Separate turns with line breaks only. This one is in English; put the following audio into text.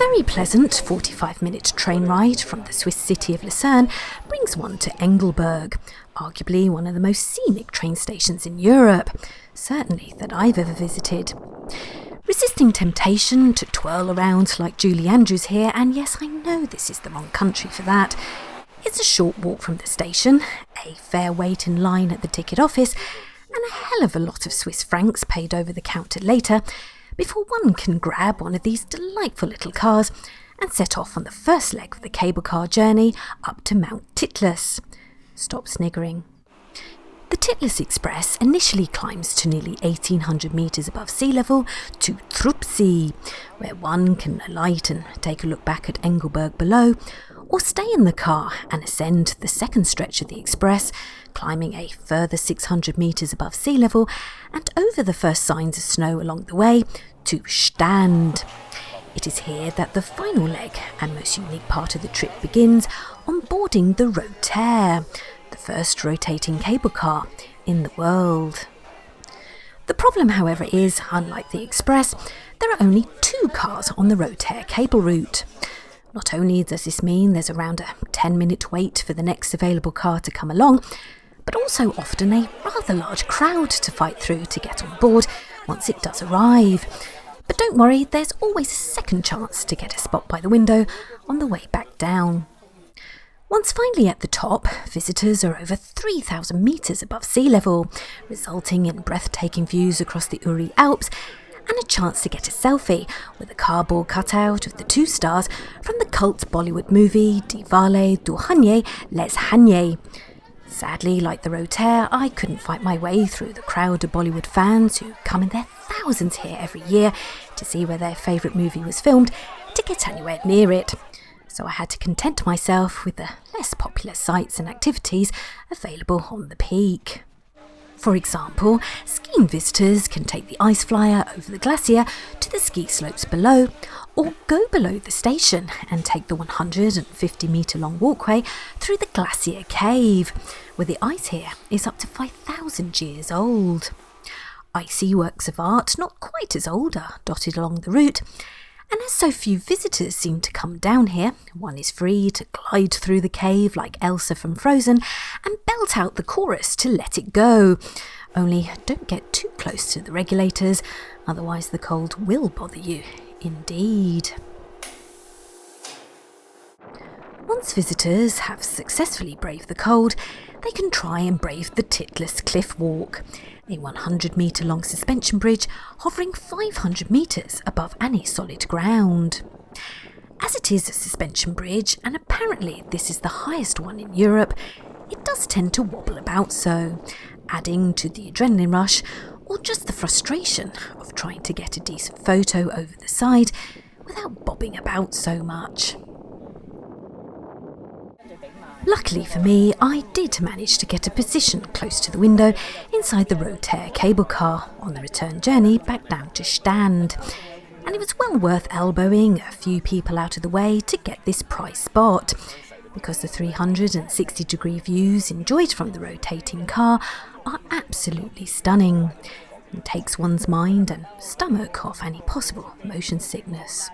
very pleasant 45-minute train ride from the Swiss city of Lucerne brings one to Engelberg, arguably one of the most scenic train stations in Europe, certainly that I've ever visited. Resisting temptation to twirl around like Julie Andrews here, and yes, I know this is the wrong country for that. It's a short walk from the station, a fair wait in line at the ticket office, and a hell of a lot of Swiss francs paid over the counter later before one can grab one of these delightful little cars and set off on the first leg of the cable car journey up to Mount Titlis. Stop sniggering. The Titlis Express initially climbs to nearly 1,800 metres above sea level to Trupsee, where one can alight and take a look back at Engelberg below, or stay in the car and ascend the second stretch of the express, climbing a further 600 metres above sea level and over the first signs of snow along the way to Stand. It is here that the final leg and most unique part of the trip begins on boarding the Rotair, the first rotating cable car in the world. The problem, however, is, unlike the Express, there are only 2 cars on the Rotair cable route. Not only does this mean there's around a 10-minute wait for the next available car to come along, but also often a rather large crowd to fight through to get on board once it does arrive. But don't worry, there's always a second chance to get a spot by the window on the way back down. Once finally at the top, visitors are over 3,000 metres above sea level, resulting in breathtaking views across the Uri Alps and a chance to get a selfie with a cardboard cutout of the 2 stars from the cult Bollywood movie Dilwale Dulhania Le Jayenge. Sadly, like the Rotair, I couldn't fight my way through the crowd of Bollywood fans who come in their thousands here every year to see where their favourite movie was filmed to get anywhere near it. So I had to content myself with the less popular sites and activities available on the peak. For example, skiing visitors can take the ice flyer over the glacier to the ski slopes below, or go below the station and take the 150-metre long walkway through the glacier cave, where the ice here is up to 5,000 years old. Icy works of art, not quite as old, are dotted along the route, and as so few visitors seem to come down here, one is free to glide through the cave like Elsa from Frozen and belt out the chorus to Let It Go. Only don't get too close to the regulators, otherwise the cold will bother you, indeed. Once visitors have successfully braved the cold, they can try and brave the Titlis Cliff Walk, a 100-metre long suspension bridge hovering 500 metres above any solid ground. As it is a suspension bridge, and apparently this is the highest one in Europe, it does tend to wobble about so, adding to the adrenaline rush or just the frustration of trying to get a decent photo over the side without bobbing about so much. Luckily for me, I did manage to get a position close to the window inside the Rotair cable car on the return journey back down to Stand, and it was well worth elbowing a few people out of the way to get this prize spot, because the 360-degree views enjoyed from the rotating car are absolutely stunning and takes one's mind and stomach off any possible motion sickness.